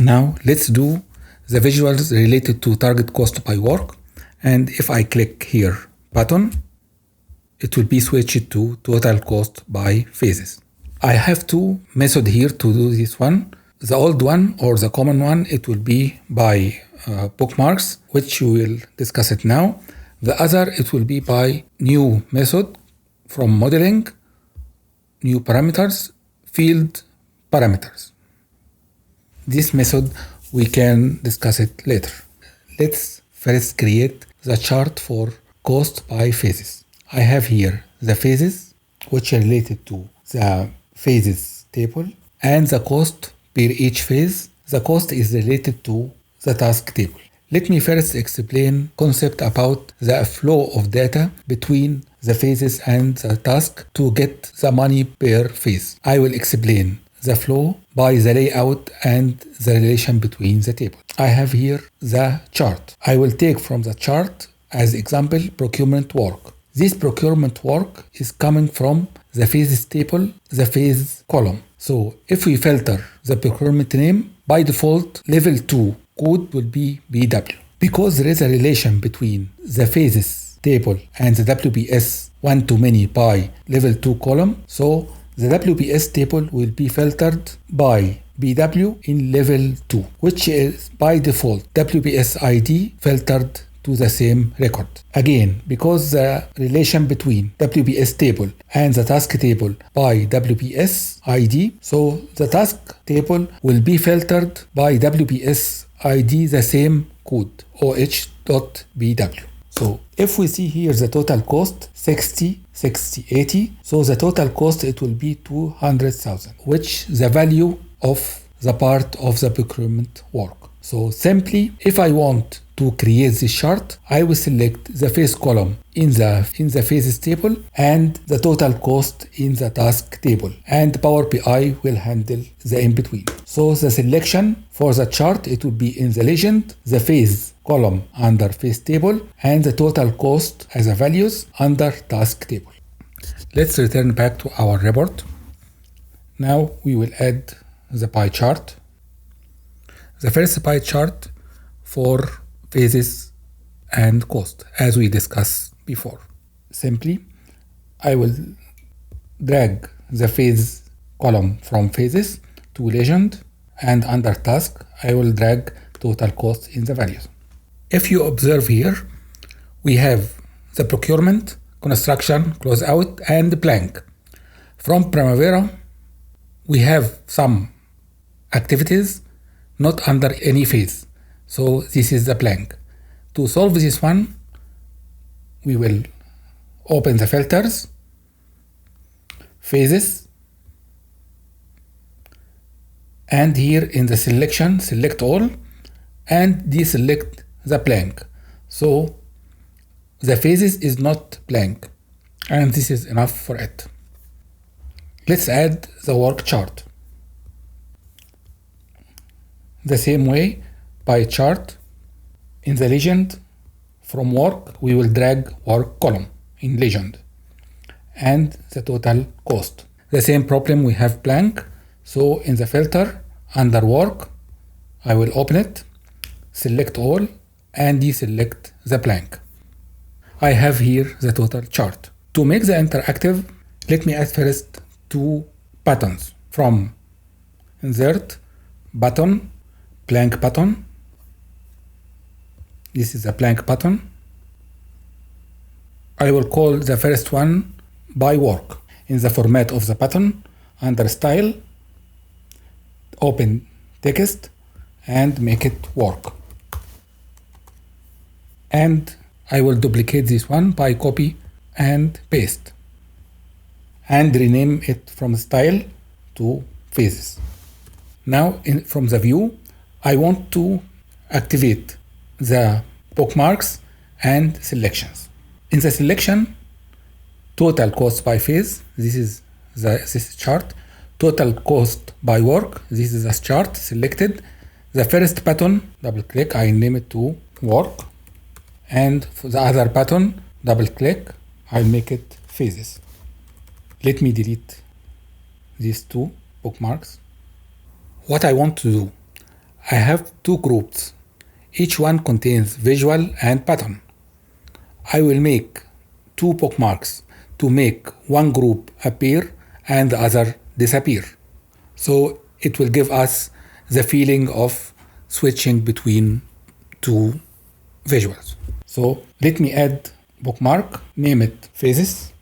Now let's do the visuals related to target cost by work. And if I click here button, it will be switched to total cost by phases. I have two methods here to do this one. The old one or the common one, it will be by bookmarks, which we will discuss it now. The other, it will be by new method from modeling, new parameters, field parameters. This method, we can discuss it later. Let's first create the chart for cost by phases. I have here the phases, which are related to the phases table, and the cost per each phase. The cost is related to the task table. Let me first explain concept about the flow of data between the phases and the task to get the money per phase. I will explain the flow by the layout and the relation between the table. I have here the chart. I will take from the chart as example procurement work. This procurement work is coming from the phases table, the phase column. So if we filter the procurement name, by default level 2 code will be BW. Because there is a relation between the phases table and the WBS one-to-many by level 2 column, so the WBS table will be filtered by BW in level 2, which is by default WBS ID filtered to the same record. Again, because the relation between WBS table and the task table by WBS ID, so the task table will be filtered by WBS ID the same code, oh.bw. So if we see here the total cost 60, 80, so the total cost it will be 200,000, which the value of the part of the procurement work. So simply, if I want to create this chart, I will select the phase column in the phases table and the total cost in the task table, and Power BI will handle the in-between. So the selection for the chart, it will be in the legend, the phase column under phase table, and the total cost as a values under task table. Let's return back to our report. Now we will add the pie chart. The first pie chart for phases and cost, as we discussed before. Simply, I will drag the phase column from phases to legend, and under task, I will drag total cost in the values. If you observe here, we have the procurement, construction, closeout, and blank. From Primavera, we have some activities not under any phase. So this is the blank. To solve this one, we will open the filters, phases, and here in the selection, select all and deselect the blank. So the phases is not blank, and this is enough for it. Let's add the work chart. The same way, by chart, in the legend, from work, we will drag work column in legend and the total cost. The same problem, we have blank. So in the filter, under work, I will open it, select all, and deselect the blank. I have here the total chart. To make the interactive, let me add first two buttons from insert, button, blank button. This is a blank button. I will call the first one by work. In the format of the button, under style, open text and make it work. And I will duplicate this one by copy and paste and rename it from style to phases. Now from the view, I want to activate the bookmarks and selections. In the selection, total cost by phase, this is this chart. Total cost by work, this is a chart selected. The first button, double click, I name it to work. And for the other button, double click, I'll make it phases. Let me delete these two bookmarks. What I want to do, I have two groups. Each one contains visual and pattern. I will make two bookmarks to make one group appear and the other disappear. So it will give us the feeling of switching between two visuals. So let me add bookmark, name it phases.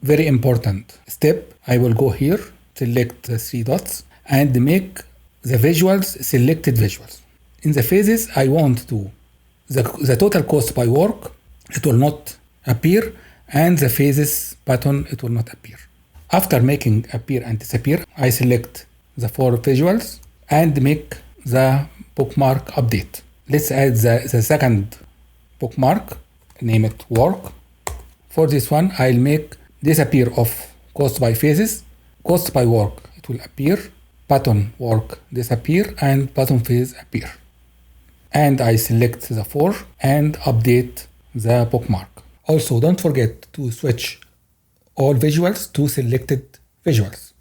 Very important step. I will go here, select the three dots and make the visuals selected visuals. In the phases, I want to the total cost by work, it will not appear, and the phases pattern, it will not appear. After making appear and disappear, I select the four visuals and make the bookmark update. Let's add the second bookmark, name it work. For this one, I'll make disappear of cost by phases, cost by work, it will appear, pattern work disappear, and pattern phase appear. And I select the four and update the bookmark. Also, don't forget to switch all visuals to selected visuals.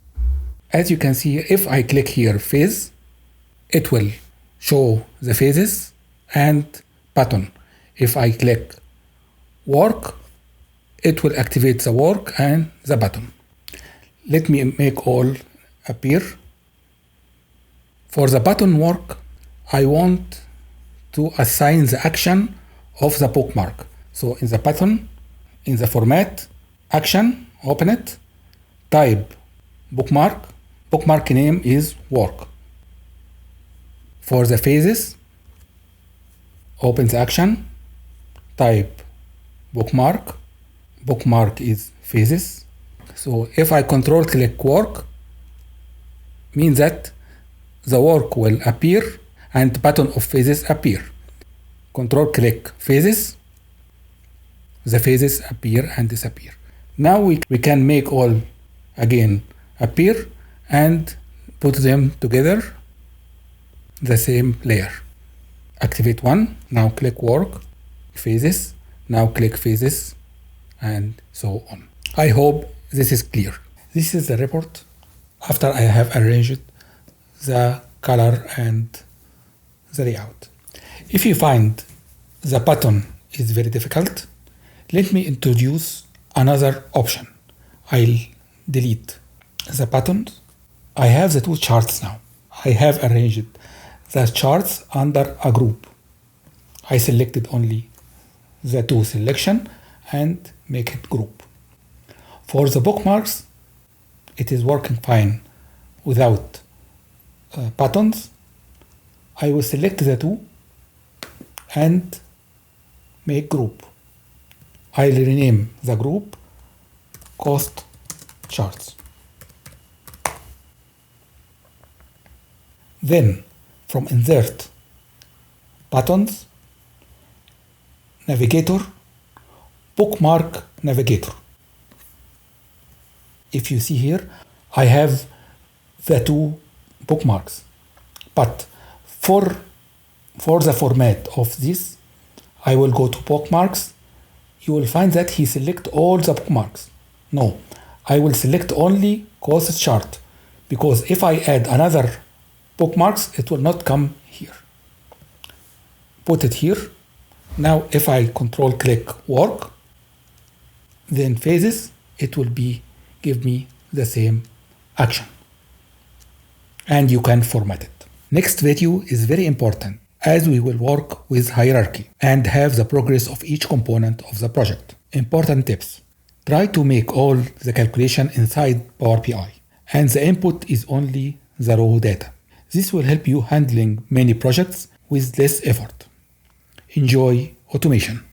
As you can see, if I click here phase, it will show the phases and pattern. If I click work, it will activate the work and the pattern. Let me make all appear. For the pattern work, I want to assign the action of the bookmark. So in the pattern, in the format, action, open it, type bookmark, bookmark name is work. For the phases, open the action, type bookmark, bookmark is phases. So if I control click work, means that the work will appear and pattern of phases appear. Control click phases, the phases appear and disappear. Now we can make all again appear and put them together the same layer. Activate one, now click work, phases, now click phases, and so on. I hope this is clear. This is the report after I have arranged the color and the layout. If you find the pattern is very difficult, let me introduce another option. I'll delete the patterns. I have the two charts now. I have arranged the charts under a group. I selected only the two selection and make it group. For the bookmarks, it is working fine without patterns. I will select the two and make group. I'll rename the group cost charts. Then from insert, patterns, navigator, bookmark navigator. If you see here, I have the two bookmarks, but for the format of this, I will go to bookmarks. You will find that he select all the bookmarks. No, I will select only cost chart, because if I add another bookmarks, it will not come here. Put it here. Now if I control click work, then phases, it will give me the same action. And you can format it. Next video is very important, as we will work with hierarchy and have the progress of each component of the project. Important tips. Try to make all the calculation inside Power BI, and the input is only the raw data. This will help you handling many projects with less effort. Enjoy automation.